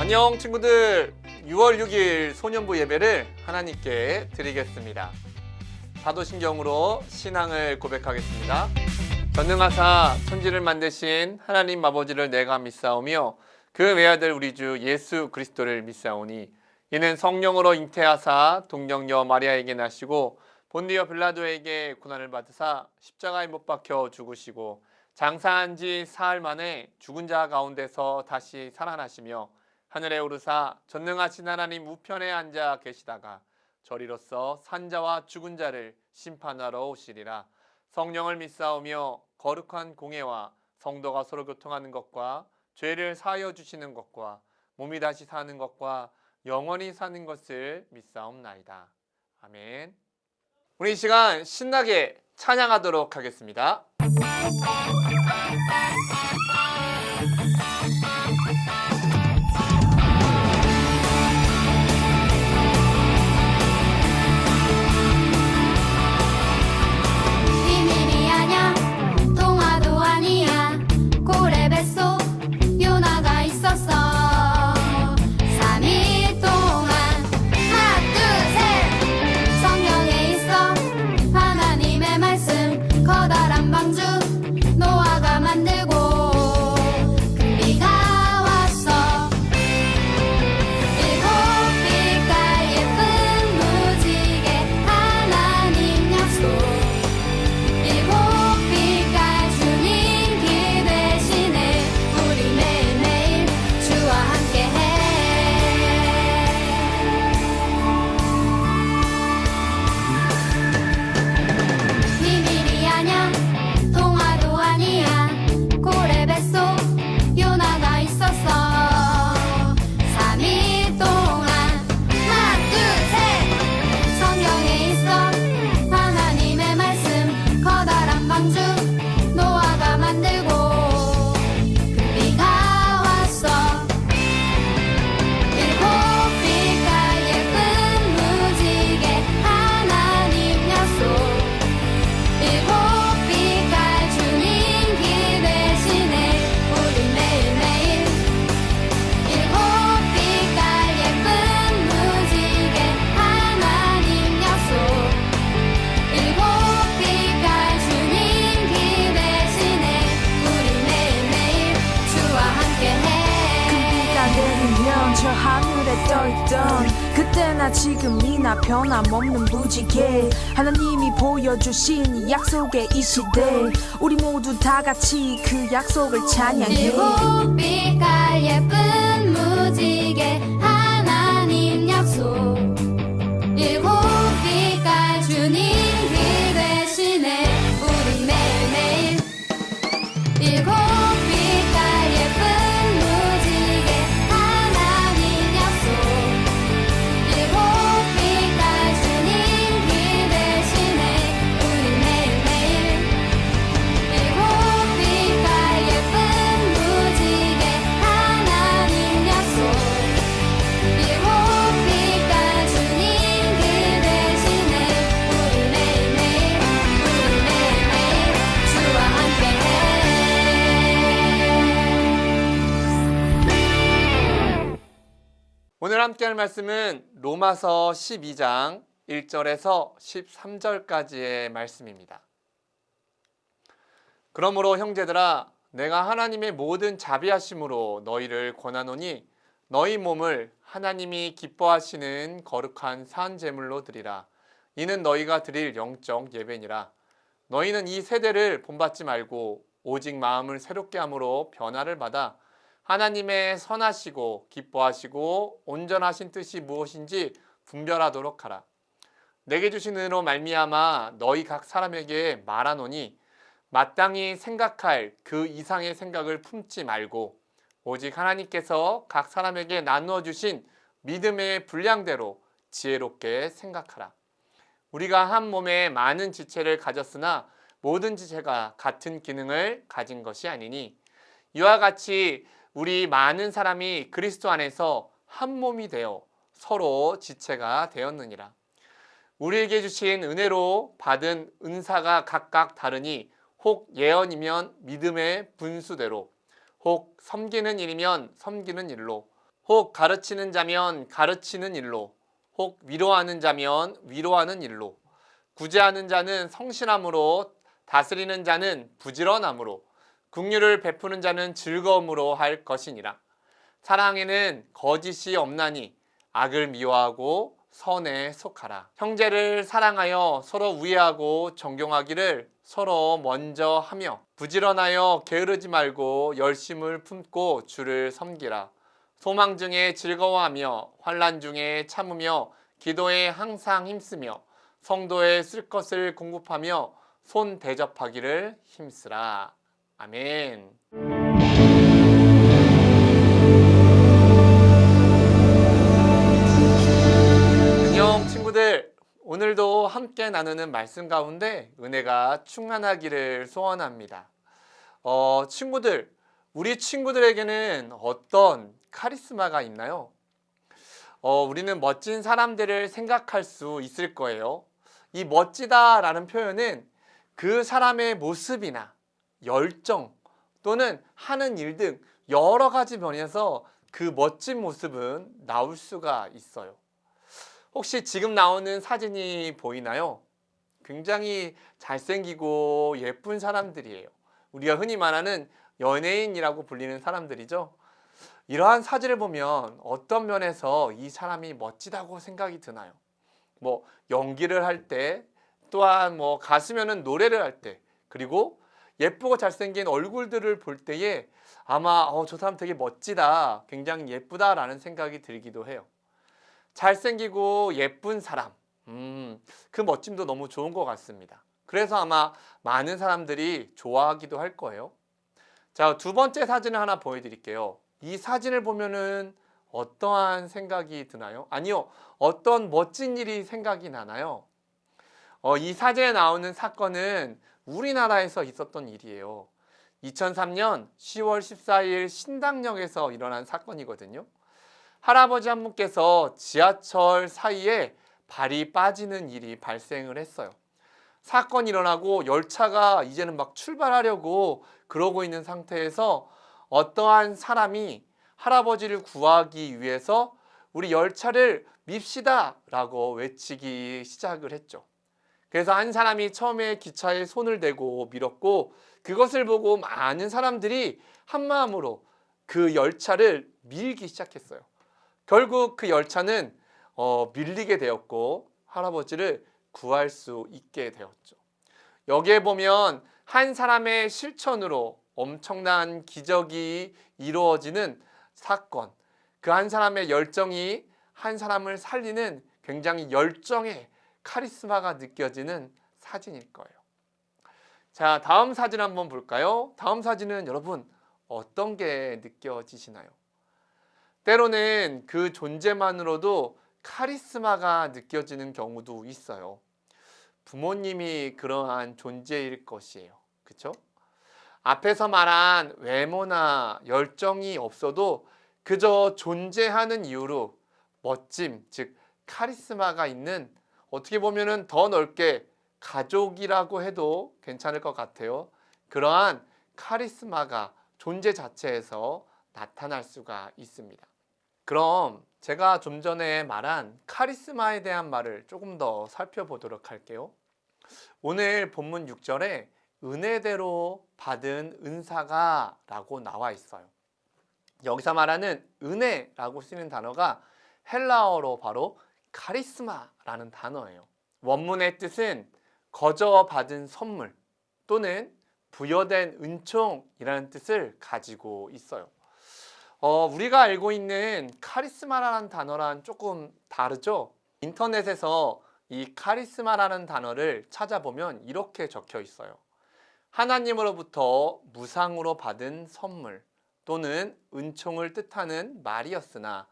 안녕 친구들, 6월 6일 소년부 예배를 하나님께 드리겠습니다. 사도신경으로 신앙을 고백하겠습니다. 전능하사 천지를 만드신 하나님 아버지를 내가 믿사오며 그 외아들 우리 주 예수 그리스도를 믿사오니 이는 성령으로 잉태하사 동정녀 마리아에게 나시고 본디오 빌라도에게 고난을 받으사 십자가에 못 박혀 죽으시고 장사한 지 사흘 만에 죽은 자 가운데서 다시 살아나시며 하늘에 오르사 전능하신 하나님 우편에 앉아 계시다가 저리로서 산자와 죽은 자를 심판하러 오시리라. 성령을 믿사오며 거룩한 공예와 성도가 서로 교통하는 것과 죄를 사하여 주시는 것과 몸이 다시 사는 것과 영원히 사는 것을 믿사옵나이다. 아멘. 우리 이 시간 신나게 찬양하도록 하겠습니다. 비밀이 아냐 동화도 아니야 고래 뱃속 요나가 있었어 3일 동안 하나 둘셋 성경에 있어 하나님의 말씀 커다란 방주 노아가 만들고 큰 비가 왔어 일곱 빛깔 예쁜 무지개 하나님 약속 일곱 빛깔 주님 길 대신에 우리 매일매일 주와 함께해 비밀이 아냐 동화도 아니야 고래 뱃속 요나가 있었어 3일 동안 하나 둘셋 성경에 있어 하나님의 말씀 커다란 방주 노아가 만들고 큰 비가 왔어 일곱 빛깔 예쁜 무지개 하나님 약속 일곱 빛깔 주님 길 대신에 우리 매일매일 일곱 빛깔 예쁜 무지개 하나님 약속 일곱 빛깔 주님 길 대신에 우리 매일매일 주와 함께해 큰 비가 내리면 저 하늘에 떠있던 그때나 지금이나 변함없는 무지개 하나님이 보여주신 약속의 이 시대 우리 모두 다 같이 그 약속을 찬양해 일곱 빛깔 예쁜 무지개 하나님 약속 일곱 빛깔 주님 길 대신에 우리 매일매일 일곱 빛깔 예쁜 무지개 하나님 약속 일곱 빛깔 주님 길 대신에 우리 매일매일 일곱 빛깔 예쁜 무지개 하나님 약속 일곱 빛깔 주님 길 대신에 우리 매일매일 주와 함께해 오늘 함께 할 말씀은 로마서 12장 1절에서 13절까지의 말씀입니다. 그러므로 형제들아 내가 하나님의 모든 자비하심으로 너희를 권하노니 너희 몸을 하나님이 기뻐하시는 거룩한 산 제물로 드리라. 이는 너희가 드릴 영적 예배니라. 너희는 이 세대를 본받지 말고 오직 마음을 새롭게 함으로 변화를 받아 하나님의 선하시고 기뻐하시고 온전하신 뜻이 무엇인지 분별하도록 하라. 내게 주신 은혜로 말미암아 너희 각 사람에게 말하노니 마땅히 생각할 그 이상의 생각을 품지 말고 오직 하나님께서 각 사람에게 나누어 주신 믿음의 분량대로 지혜롭게 생각하라. 우리가 한 몸에 많은 지체를 가졌으나 모든 지체가 같은 기능을 가진 것이 아니니 이와 같이 우리 많은 사람이 그리스도 안에서 한 몸이 되어 서로 지체가 되었느니라. 우리에게 주신 은혜로 받은 은사가 각각 다르니 혹 예언이면 믿음의 분수대로, 혹 섬기는 일이면 섬기는 일로, 혹 가르치는 자면 가르치는 일로, 혹 위로하는 자면 위로하는 일로, 구제하는 자는 성실함으로, 다스리는 자는 부지런함으로, 긍휼을 베푸는 자는 즐거움으로 할 것이니라. 사랑에는 거짓이 없나니 악을 미워하고 선에 속하라. 형제를 사랑하여 서로 우애하고 존경하기를 서로 먼저 하며, 부지런하여 게으르지 말고 열심을 품고 주를 섬기라. 소망 중에 즐거워하며 환난 중에 참으며 기도에 항상 힘쓰며 성도에 쓸 것을 공급하며 손 대접하기를 힘쓰라. 아멘. 안녕 친구들. 오늘도 함께 나누는 말씀 가운데 은혜가 충만하기를 소원합니다. 친구들, 우리 친구들에게는 어떤 카리스마가 있나요? 우리는 멋진 사람들을 생각할 수 있을 거예요. 이 멋지다라는 표현은 그 사람의 모습이나 열정 또는 하는 일 등 여러 가지 면에서 그 멋진 모습은 나올 수가 있어요. 혹시 지금 나오는 사진이 보이나요? 굉장히 잘생기고 예쁜 사람들이에요. 우리가 흔히 말하는 연예인이라고 불리는 사람들이죠. 이러한 사진을 보면 어떤 면에서 이 사람이 멋지다고 생각이 드나요? 뭐 연기를 할 때, 또한 뭐 가수면은 노래를 할 때, 그리고 예쁘고 잘생긴 얼굴들을 볼 때에 아마 저 사람 되게 멋지다, 굉장히 예쁘다라는 생각이 들기도 해요. 잘생기고 예쁜 사람, 그 멋짐도 너무 좋은 것 같습니다. 그래서 아마 많은 사람들이 좋아하기도 할 거예요. 자, 두 번째 사진을 하나 보여드릴게요. 이 사진을 보면은 어떠한 생각이 드나요? 아니요, 어떤 멋진 일이 생각이 나나요? 이 사진에 나오는 사건은 우리나라에서 있었던 일이에요. 2003년 10월 14일 신당역에서 일어난 사건이거든요. 할아버지 한 분께서 지하철 사이에 발이 빠지는 일이 발생을 했어요. 사건이 일어나고 열차가 이제는 막 출발하려고 그러고 있는 상태에서 어떠한 사람이 할아버지를 구하기 위해서 우리 열차를 밉시다 라고 외치기 시작을 했죠. 그래서 한 사람이 처음에 기차에 손을 대고 밀었고, 그것을 보고 많은 사람들이 한마음으로 그 열차를 밀기 시작했어요. 결국 그 열차는 밀리게 되었고 할아버지를 구할 수 있게 되었죠. 여기에 보면 한 사람의 실천으로 엄청난 기적이 이루어지는 사건, 그 한 사람의 열정이 한 사람을 살리는 굉장히 열정의 카리스마가 느껴지는 사진일 거예요. 자, 다음 사진 한번 볼까요? 다음 사진은 여러분 어떤 게 느껴지시나요? 때로는 그 존재만으로도 카리스마가 느껴지는 경우도 있어요. 부모님이 그러한 존재일 것이에요. 그렇죠? 앞에서 말한 외모나 열정이 없어도 그저 존재하는 이유로 멋짐, 즉 카리스마가 있는, 어떻게 보면은 더 넓게 가족이라고 해도 괜찮을 것 같아요. 그러한 카리스마가 존재 자체에서 나타날 수가 있습니다. 그럼 제가 좀 전에 말한 카리스마에 대한 말을 조금 더 살펴보도록 할게요. 오늘 본문 6절에 은혜대로 받은 은사가 라고 나와 있어요. 여기서 말하는 은혜라고 쓰는 단어가 헬라어로 바로 카리스마라는 단어예요. 원문의 뜻은 거저 받은 선물 또는 부여된 은총이라는 뜻을 가지고 있어요. 우리가 알고 있는 카리스마라는 단어랑 조금 다르죠? 인터넷에서 이 카리스마라는 단어를 찾아보면 이렇게 적혀 있어요. 하나님으로부터 무상으로 받은 선물 또는 은총을 뜻하는 말이었으나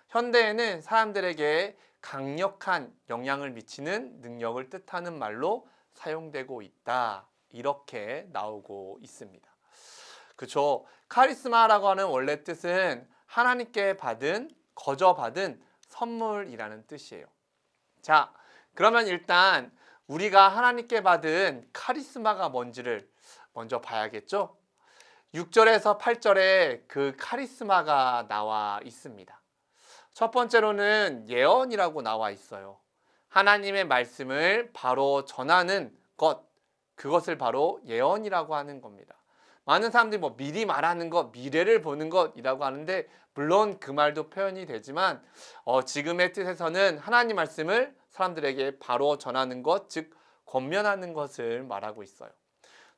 현대에는 사람들에게 강력한 영향을 미치는 능력을 뜻하는 말로 사용되고 있다. 이렇게 나오고 있습니다. 그렇죠? 카리스마라고 하는 원래 뜻은 하나님께 받은, 거저 받은 선물이라는 뜻이에요. 자, 그러면 일단 우리가 하나님께 받은 카리스마가 뭔지를 먼저 봐야겠죠? 6절에서 8절에 그 카리스마가 나와 있습니다. 첫 번째로는 예언이라고 나와 있어요. 하나님의 말씀을 바로 전하는 것, 그것을 바로 예언이라고 하는 겁니다. 많은 사람들이 뭐 미리 말하는 것, 미래를 보는 것이라고 하는데 물론 그 말도 표현이 되지만 지금의 뜻에서는 하나님 말씀을 사람들에게 바로 전하는 것, 즉 권면하는 것을 말하고 있어요.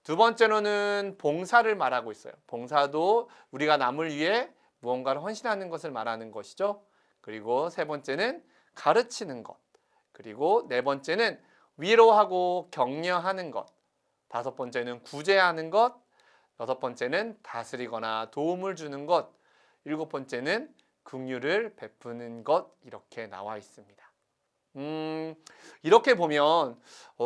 두 번째로는 봉사를 말하고 있어요. 봉사도 우리가 남을 위해 무언가를 헌신하는 것을 말하는 것이죠. 그리고 세 번째는 가르치는 것. 그리고 네 번째는 위로하고 격려하는 것. 다섯 번째는 구제하는 것. 여섯 번째는 다스리거나 도움을 주는 것. 일곱 번째는 긍휼을 베푸는 것. 이렇게 나와 있습니다. 이렇게 보면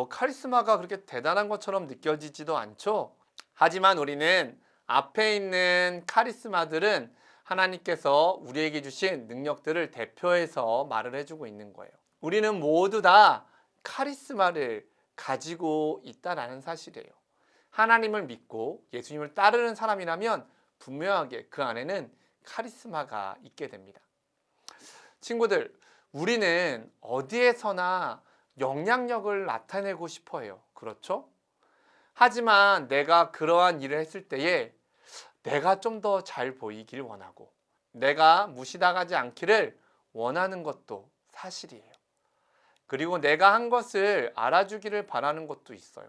카리스마가 그렇게 대단한 것처럼 느껴지지도 않죠. 하지만 우리는 앞에 있는 카리스마들은 하나님께서 우리에게 주신 능력들을 대표해서 말을 해주고 있는 거예요. 우리는 모두 다 카리스마를 가지고 있다라는 사실이에요. 하나님을 믿고 예수님을 따르는 사람이라면 분명하게 그 안에는 카리스마가 있게 됩니다. 친구들, 우리는 어디에서나 영향력을 나타내고 싶어 해요. 그렇죠? 하지만 내가 그러한 일을 했을 때에 내가 좀 더 잘 보이길 원하고 내가 무시당하지 않기를 원하는 것도 사실이에요. 그리고 내가 한 것을 알아주기를 바라는 것도 있어요.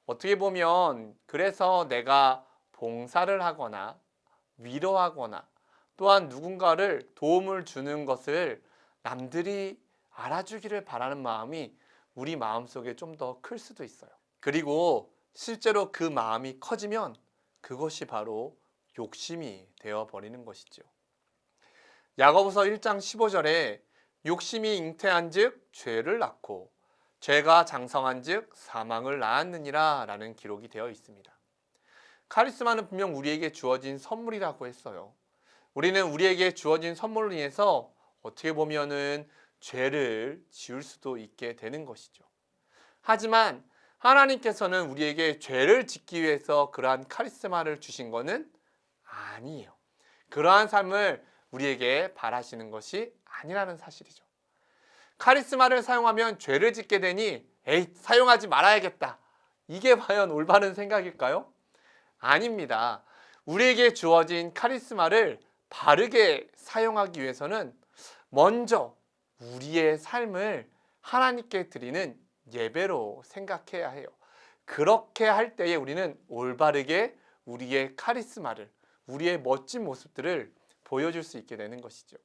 어떻게 보면 그래서 내가 봉사를 하거나 위로하거나 또한 누군가를 도움을 주는 것을 남들이 알아주기를 바라는 마음이 우리 마음속에 좀 더 클 수도 있어요. 그리고 실제로 그 마음이 커지면 그것이 바로 욕심이 되어버리는 것이죠. 야고보서 1장 15절에 욕심이 잉태한 즉 죄를 낳고 죄가 장성한 즉 사망을 낳았느니라 라는 기록이 되어 있습니다. 카리스마는 분명 우리에게 주어진 선물이라고 했어요. 우리는 우리에게 주어진 선물로 인해서 어떻게 보면은 죄를 지을 수도 있게 되는 것이죠. 하지만 하나님께서는 우리에게 죄를 짓기 위해서 그러한 카리스마를 주신 것은 아니에요. 그러한 삶을 우리에게 바라시는 것이 아니라는 사실이죠. 카리스마를 사용하면 죄를 짓게 되니 사용하지 말아야겠다. 이게 과연 올바른 생각일까요? 아닙니다. 우리에게 주어진 카리스마를 바르게 사용하기 위해서는 먼저 우리의 삶을 하나님께 드리는 예배로 생각해야 해요. 그렇게 할 때에 우리는 올바르게 우리의 카리스마를, 우리의 멋진 모습들을 보여줄 수 있게 되는 것이죠.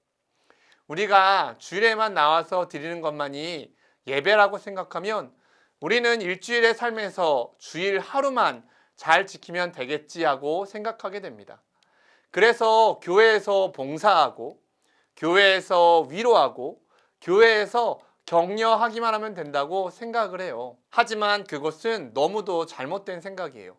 우리가 주일에만 나와서 드리는 것만이 예배라고 생각하면 우리는 일주일의 삶에서 주일 하루만 잘 지키면 되겠지 하고 생각하게 됩니다. 그래서 교회에서 봉사하고 교회에서 위로하고 교회에서 격려하기만 하면 된다고 생각을 해요. 하지만 그것은 너무도 잘못된 생각이에요.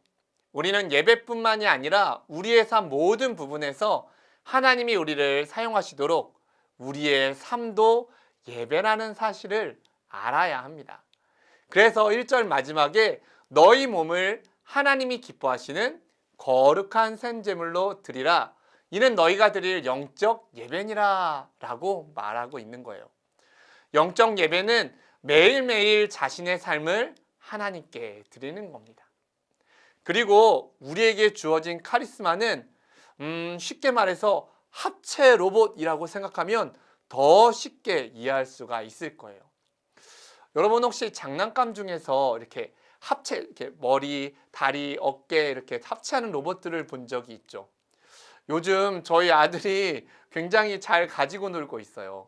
우리는 예배뿐만이 아니라 우리의 삶 모든 부분에서 하나님이 우리를 사용하시도록 우리의 삶도 예배라는 사실을 알아야 합니다. 그래서 1절 마지막에 너희 몸을 하나님이 기뻐하시는 거룩한 샘제물로 드리라. 이는 너희가 드릴 영적 예배니라 라고 말하고 있는 거예요. 영적 예배는 매일매일 자신의 삶을 하나님께 드리는 겁니다. 그리고 우리에게 주어진 카리스마는 쉽게 말해서 합체 로봇이라고 생각하면 더 쉽게 이해할 수가 있을 거예요. 여러분 혹시 장난감 중에서 이렇게 합체, 이렇게 머리, 다리, 어깨 이렇게 합체하는 로봇들을 본 적이 있죠? 요즘 저희 아들이 굉장히 잘 가지고 놀고 있어요.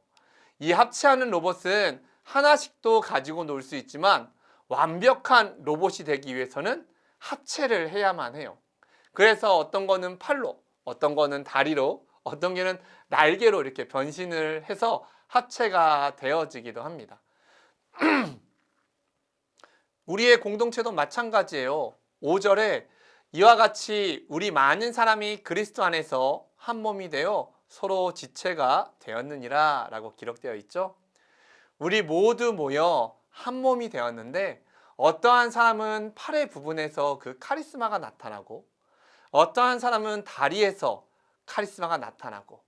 이 합체하는 로봇은 하나씩도 가지고 놀 수 있지만 완벽한 로봇이 되기 위해서는 합체를 해야만 해요. 그래서 어떤 거는 팔로, 어떤 거는 다리로, 어떤 게는 날개로 이렇게 변신을 해서 합체가 되어지기도 합니다. 우리의 공동체도 마찬가지예요. 5절에 이와 같이 우리 많은 사람이 그리스도 안에서 한 몸이 되어 서로 지체가 되었느니라 라고 기록되어 있죠. 우리 모두 모여 한 몸이 되었는데 어떠한 사람은 팔의 부분에서 그 카리스마가 나타나고 어떠한 사람은 다리에서 카리스마가 나타나고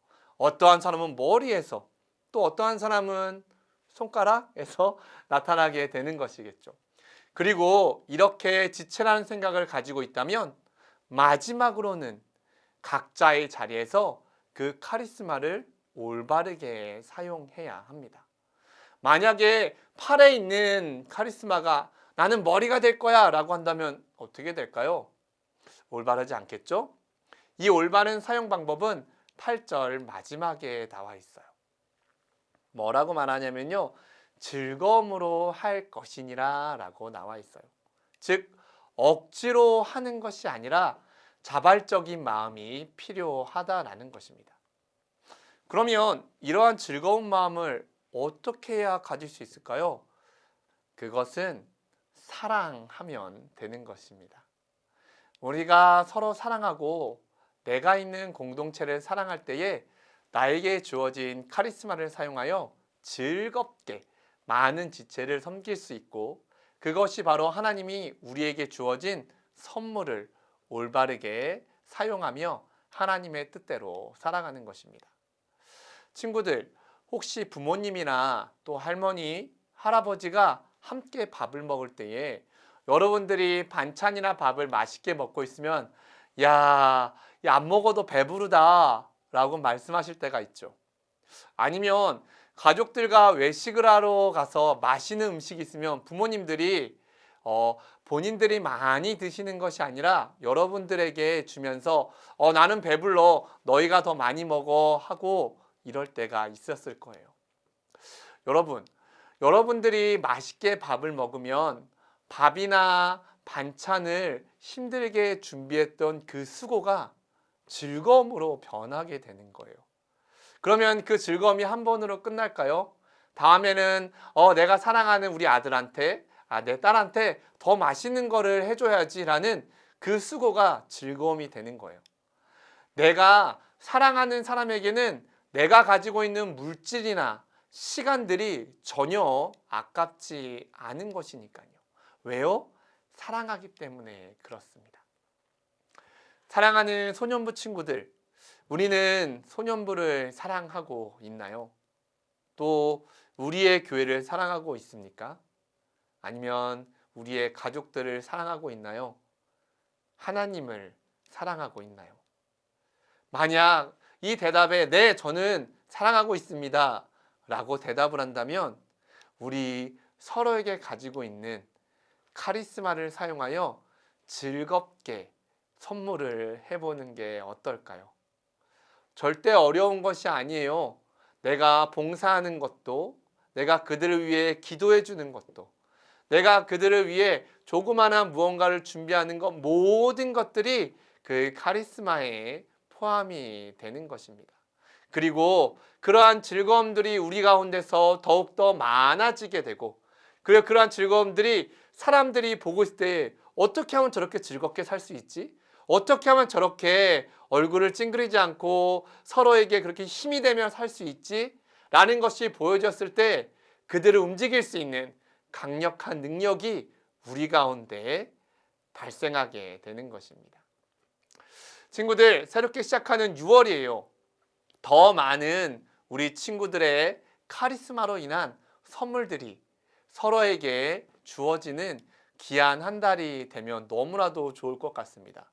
어떠한 사람은 머리에서, 또 어떠한 사람은 손가락에서 나타나게 되는 것이겠죠. 그리고 이렇게 지체라는 생각을 가지고 있다면 마지막으로는 각자의 자리에서 그 카리스마를 올바르게 사용해야 합니다. 만약에 팔에 있는 카리스마가 나는 머리가 될 거야 라고 한다면 어떻게 될까요? 올바르지 않겠죠? 이 올바른 사용 방법은 8절 마지막에 나와 있어요. 뭐라고 말하냐면요, 즐거움으로 할 것이니라 라고 나와 있어요. 즉 억지로 하는 것이 아니라 자발적인 마음이 필요하다라는 것입니다. 그러면 이러한 즐거운 마음을 어떻게 해야 가질 수 있을까요? 그것은 사랑하면 되는 것입니다. 우리가 서로 사랑하고 내가 있는 공동체를 사랑할 때에 나에게 주어진 카리스마를 사용하여 즐겁게 많은 지체를 섬길 수 있고, 그것이 바로 하나님이 우리에게 주어진 선물을 올바르게 사용하며 하나님의 뜻대로 살아가는 것입니다. 친구들, 혹시 부모님이나 또 할머니, 할아버지가 함께 밥을 먹을 때에 여러분들이 반찬이나 밥을 맛있게 먹고 있으면 야, 안 먹어도 배부르다 라고 말씀하실 때가 있죠. 아니면 가족들과 외식을 하러 가서 맛있는 음식이 있으면 부모님들이 본인들이 많이 드시는 것이 아니라 여러분들에게 주면서 나는 배불러, 너희가 더 많이 먹어 하고 이럴 때가 있었을 거예요. 여러분들이 맛있게 밥을 먹으면 밥이나 반찬을 힘들게 준비했던 그 수고가 즐거움으로 변하게 되는 거예요. 그러면 그 즐거움이 한 번으로 끝날까요? 다음에는 내가 사랑하는 우리 아들한테, 내 딸한테 더 맛있는 거를 해줘야지라는 그 수고가 즐거움이 되는 거예요. 내가 사랑하는 사람에게는 내가 가지고 있는 물질이나 시간들이 전혀 아깝지 않은 것이니까요. 왜요? 사랑하기 때문에 그렇습니다. 사랑하는 소년부 친구들, 우리는 소년부를 사랑하고 있나요? 또 우리의 교회를 사랑하고 있습니까? 아니면 우리의 가족들을 사랑하고 있나요? 하나님을 사랑하고 있나요? 만약 이 대답에 네, 저는 사랑하고 있습니다 라고 대답을 한다면 우리 서로에게 가지고 있는 카리스마를 사용하여 즐겁게 선물을 해보는 게 어떨까요? 절대 어려운 것이 아니에요. 내가 봉사하는 것도, 내가 그들을 위해 기도해 주는 것도, 내가 그들을 위해 조그마한 무언가를 준비하는 것, 모든 것들이 그 카리스마에 포함이 되는 것입니다. 그리고 그러한 즐거움들이 우리 가운데서 더욱더 많아지게 되고, 그리고 그러한 즐거움들이 사람들이 보고 있을 때 어떻게 하면 저렇게 즐겁게 살 수 있지? 어떻게 하면 저렇게 얼굴을 찡그리지 않고 서로에게 그렇게 힘이 되며 살 수 있지? 라는 것이 보여졌을 때 그들을 움직일 수 있는 강력한 능력이 우리 가운데 발생하게 되는 것입니다. 친구들, 새롭게 시작하는 6월이에요. 더 많은 우리 친구들의 카리스마로 인한 선물들이 서로에게 주어지는 귀한 한 달이 되면 너무나도 좋을 것 같습니다.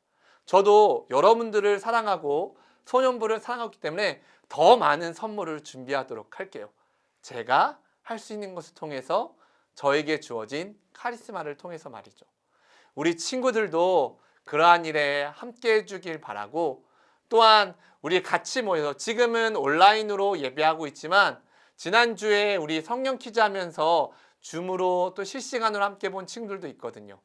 저도 여러분들을 사랑하고 소년부를 사랑하기 때문에 더 많은 선물을 준비하도록 할게요. 제가 할 수 있는 것을 통해서 저에게 주어진 카리스마를 통해서 말이죠. 우리 친구들도 그러한 일에 함께 해주길 바라고, 또한 우리 같이 모여서 지금은 온라인으로 예배하고 있지만 지난주에 우리 성령 퀴즈 하면서 줌으로 또 실시간으로 함께 본 친구들도 있거든요.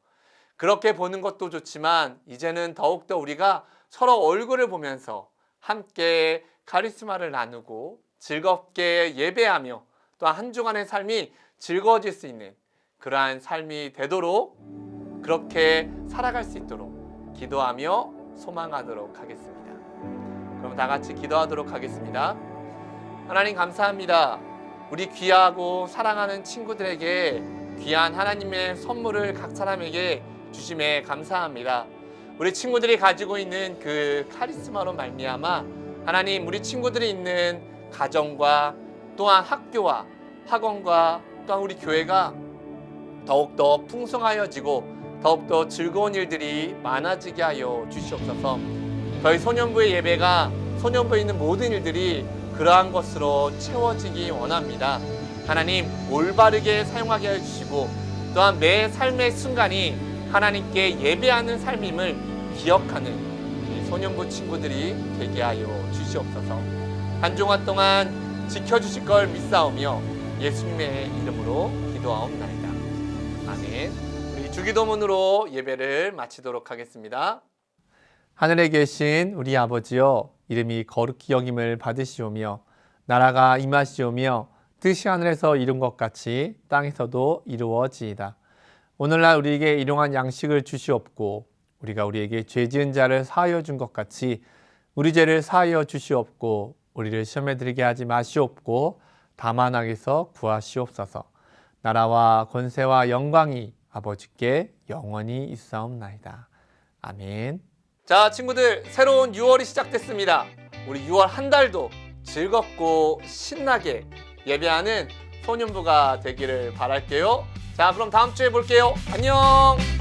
그렇게 보는 것도 좋지만 이제는 더욱더 우리가 서로 얼굴을 보면서 함께 카리스마를 나누고 즐겁게 예배하며 또 한 주간의 삶이 즐거워질 수 있는 그러한 삶이 되도록, 그렇게 살아갈 수 있도록 기도하며 소망하도록 하겠습니다. 그럼 다 같이 기도하도록 하겠습니다. 하나님 감사합니다. 우리 귀하고 사랑하는 친구들에게 귀한 하나님의 선물을 각 사람에게 주심에 감사합니다. 우리 친구들이 가지고 있는 그 카리스마로 말미암아 하나님, 우리 친구들이 있는 가정과 또한 학교와 학원과 또한 우리 교회가 더욱더 풍성하여지고 더욱더 즐거운 일들이 많아지게 하여 주시옵소서. 저희 소년부의 예배가 소년부에 있는 모든 일들이 그러한 것으로 채워지기 원합니다. 하나님, 올바르게 사용하게 해주시고 또한 매 삶의 순간이 하나님께 예배하는 삶임을 기억하는 이 소년부 친구들이 되게 하여 주시옵소서. 한 주간 동안 지켜주실 걸 믿사오며 예수님의 이름으로 기도하옵나이다. 아멘. 우리 주기도문으로 예배를 마치도록 하겠습니다. 하늘에 계신 우리 아버지여, 이름이 거룩히 여김을 받으시오며 나라가 임하시오며 뜻이 하늘에서 이룬 것 같이 땅에서도 이루어지이다. 오늘날 우리에게 일용할 양식을 주시옵고 우리가 우리에게 죄 지은 자를 사하여 준 것 같이 우리 죄를 사하여 주시옵고 우리를 시험에 들게 하지 마시옵고 다만 악에서 구하시옵소서. 나라와 권세와 영광이 아버지께 영원히 있사옵나이다. 아멘. 자, 친구들, 새로운 6월이 시작됐습니다. 우리 6월 한 달도 즐겁고 신나게 예배하는 소년부가 되기를 바랄게요. 자, 그럼 다음 주에 볼게요. 안녕.